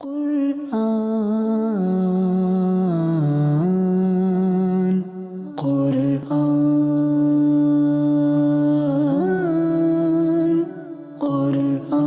Qur'an, Qur'an, Qur'an.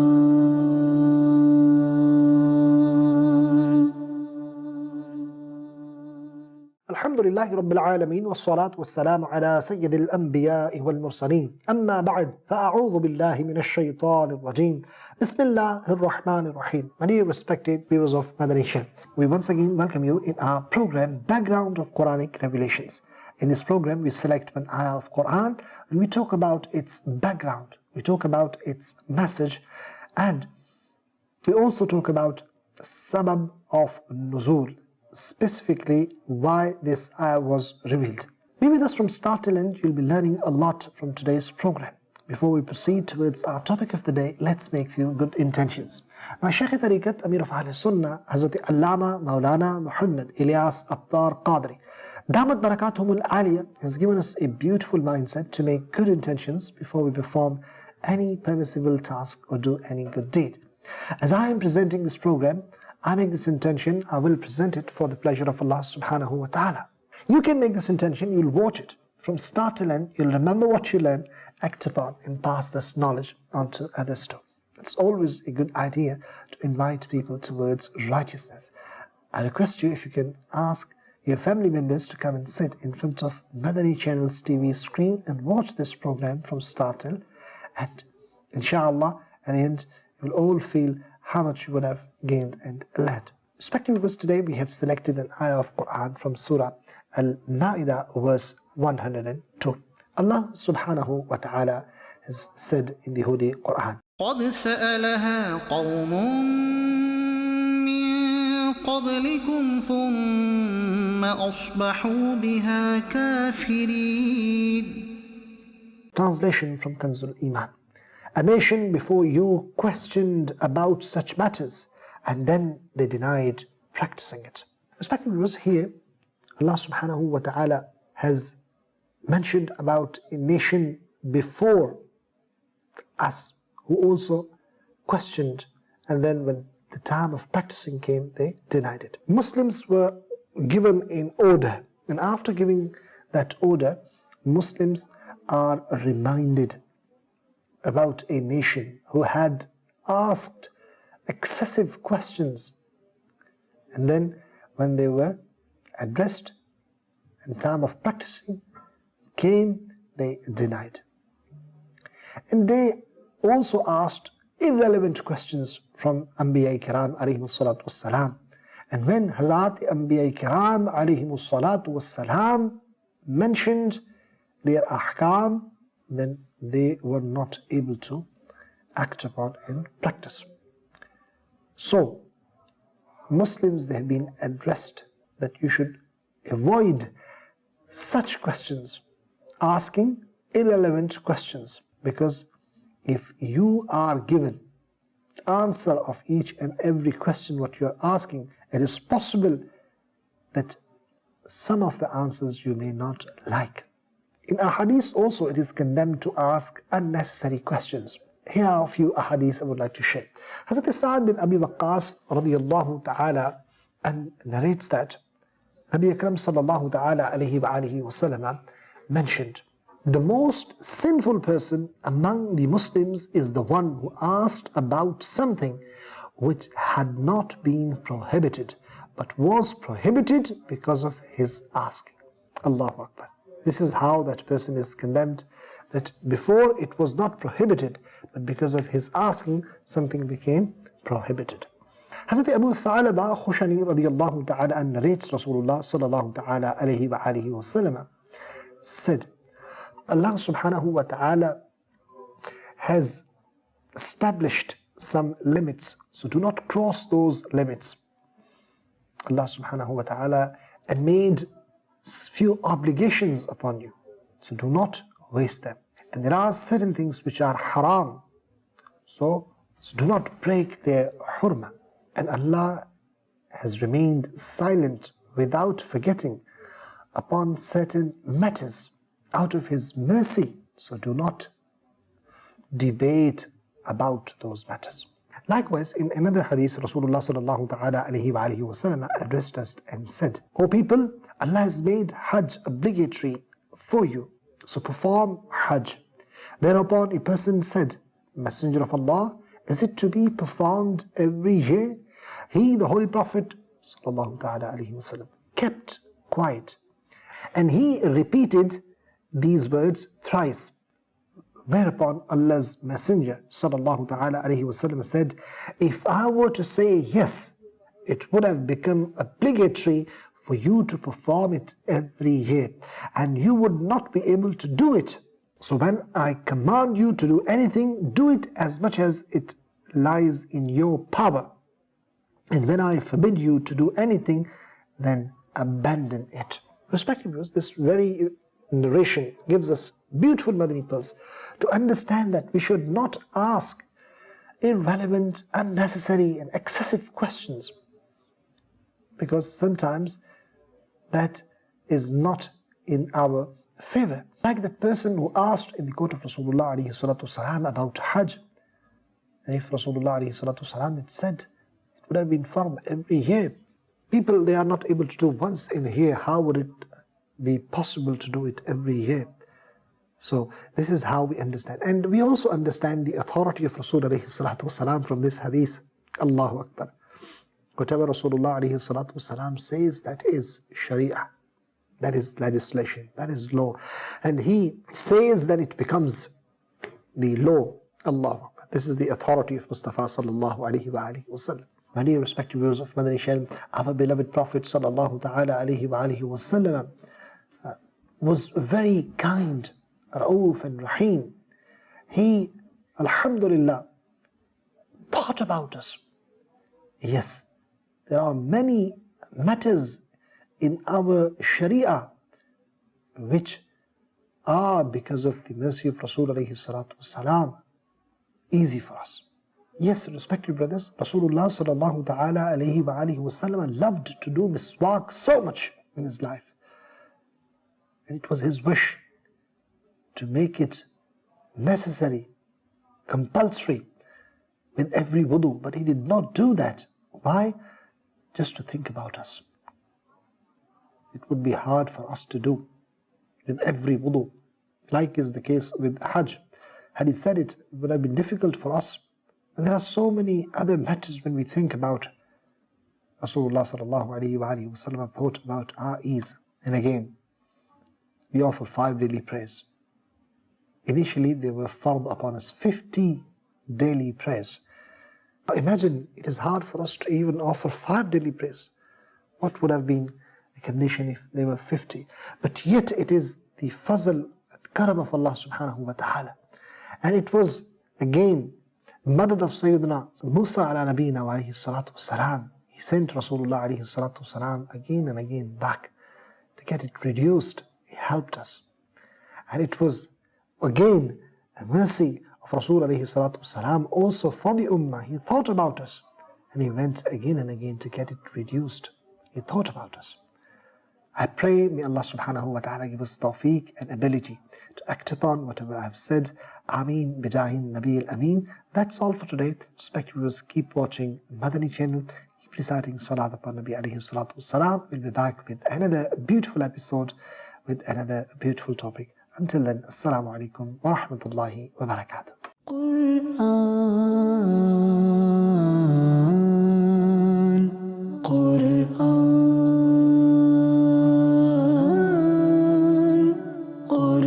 Alhamdulillahi Rabbil Alameen, wassalatu wassalamu ala Sayyidil Anbiya'i wal Mursaleen. Amma ba'd, fa'a'udhu billahi minash shaitanir rajeem. Bismillahir Rahmanir Rahim. My dear respected viewers of Madani Channel, we once again welcome you in our program, Background of Quranic Revelations. In this program, we select one ayah of Quran and we talk about its background, we talk about its message, and we also talk about sabab of nuzul, specifically why this ayah was revealed. Be with us from start till end. You'll be learning a lot from today's program. Before we proceed towards our topic of the day, let's make few good intentions. My Shaykh Tariqat, Amir of Ahl Sunnah, Hazrat Allama Maulana Muhammad Ilyas Attar Qadri, Damat Barakatuhum Al-Aliyah, has given us a beautiful mindset to make good intentions before we perform any permissible task or do any good deed. As I am presenting this program, I make this intention, I will present it for the pleasure of Allah subhanahu wa ta'ala. You can make this intention, you'll watch it from start till end, you'll remember what you learn, act upon, and pass this knowledge on to others too. It's always a good idea to invite people towards righteousness. I request you, if you can, ask your family members to come and sit in front of Madani Channel's TV screen and watch this program from start till end. Inshallah, at the end, you will all feel how much you would have gained and learned. Respected viewers, today we have selected an ayah of Quran from Surah Al-Ma'idah, verse 102. Allah subhanahu wa ta'ala has said in the Holy Quran, قد سألها قوم من قبلكم ثم أصبحوا بها كافرين. Translation from Kanzul Iman. A nation before you questioned about such matters, and then they denied practicing it. Respected viewers, here Allah subhanahu wa ta'ala has mentioned about a nation before us who also questioned, and then when the time of practicing came, they denied it. Muslims were given an order, and after giving that order, Muslims are reminded about a nation who had asked excessive questions, and then when they were addressed and time of practicing came, they denied. And they also asked irrelevant questions from Anbiya Kiram alayhimus salatu wassalam. And when Hazrat Anbiya Kiram alayhimus salatu wassalam mentioned their ahkam, then they were not able to act upon and practice. So, Muslims, they have been addressed that you should avoid such questions, asking irrelevant questions, because if you are given answer of each and every question what you are asking, it is possible that some of the answers you may not like. In ahadith also, it is condemned to ask unnecessary questions. Here are a few ahadith I would like to share. Hazrat Sa'ad bin Abi Waqqas radiyallahu ta'ala and narrates that Nabi Akram sallallahu ta'ala alayhi wa alihi wa sallam mentioned, the most sinful person among the Muslims is the one who asked about something which had not been prohibited, but was prohibited because of his asking. Allahu Akbar. This is how that person is condemned, that before it was not prohibited, but because of his asking, something became prohibited. Hazrat Abu Tha'laba Khushani radiyallahu ta'ala and narrates Rasulullah sallallahu ta'ala alayhi wa alihi wa sallam said, Allah subhanahu wa ta'ala has established some limits, so do not cross those limits. Allah subhanahu wa ta'ala and made few obligations upon you, so do not waste them. And there are certain things which are haram, so do not break their hurma. And Allah has remained silent without forgetting upon certain matters out of His mercy, so do not debate about those matters. Likewise, in another hadith, Rasulullah sallallahu ta'ala alayhi wa alihi wasallam addressed us and said, O people, Allah has made Hajj obligatory for you, so perform Hajj. Thereupon a person said, Messenger of Allah, is it to be performed every year? He, the Holy Prophet sallallahu ta'ala alayhi wasallam, kept quiet, and he repeated these words thrice. Whereupon Allah's Messenger sallallahu ta'ala alayhi wasallam said, if I were to say yes, it would have become obligatory for you to perform it every year, and you would not be able to do it. So when I command you to do anything, do it as much as it lies in your power. And when I forbid you to do anything, then abandon it. Respected viewers, this very narration gives us beautiful Madani pearls to understand that we should not ask irrelevant, unnecessary and excessive questions, because sometimes that is not in our favor. Like that person who asked in the court of Rasulullah alayhi salatu wasalam about Hajj, and if Rasulullah alayhi salatu wasalam had said it would have been fard every year, people, they are not able to do once in a year, how would it be possible to do it every year? So this is how we understand. And we also understand the authority of Rasul alayhi salatu wasalam from this hadith. Allahu Akbar. Whatever Rasulullah alayhi salatu wasalam says, that is Sharia, that is legislation, that is law. And he says that it becomes the law. Allahu Akbar. This is the authority of Mustafa sallallahu alayhi wa alihi wasallam. My dear respected viewers of Madani Channel, our beloved Prophet sallallahu ta'ala alayhi wa alihi wasallam was very kind, Rauf and Rahim. He, alhamdulillah, thought about us. Yes, there are many matters in our Sharia which are, because of the mercy of Rasul alayhi salatu wasalam, easy for us. Yes, respected brothers, Rasulullah sallallahu ta'ala alayhi wa alihi wasallam loved to do miswak so much in his life. And it was his wish to make it necessary, compulsory with every wudu. But he did not do that. Why? Just to think about us. It would be hard for us to do with every wudu, like is the case with Hajj. Had he said it, it would have been difficult for us. And there are so many other matters when we think about Rasulullah sallallahu alayhi wa alihi wasallam thought about our ease. And again, we offer 5 daily prayers. Initially, they were fard upon us, 50 daily prayers. Now imagine, it is hard for us to even offer 5 daily prayers. What would have been the condition if they were 50? But yet it is the fazl and karam of Allah subhanahu wa ta'ala. And it was again madad of Sayyidina Musa ala nabiyina wa alayhi salatu wasalam. He sent Rasulullah alayhi salatu wasalam again and again back to get it reduced. He helped us. And it was again a mercy of Rasul alayhi salatu wasalam also for the ummah. He thought about us, and he went again and again to get it reduced. He thought about us. I pray, may Allah subhanahu wa ta'ala give us tawfiq and ability to act upon whatever I have said. Ameen bijahin Nabil Ameen. That's all for today. Respected viewers, keep watching Madani Channel. Keep reciting Salat upon Nabi alayhi salatu wasalam. We'll be back with another beautiful episode, with another beautiful topic. Until then, Assalamu alaikum wa rahmatullahi wa barakatuh.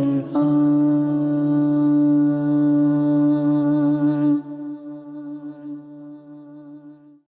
Quran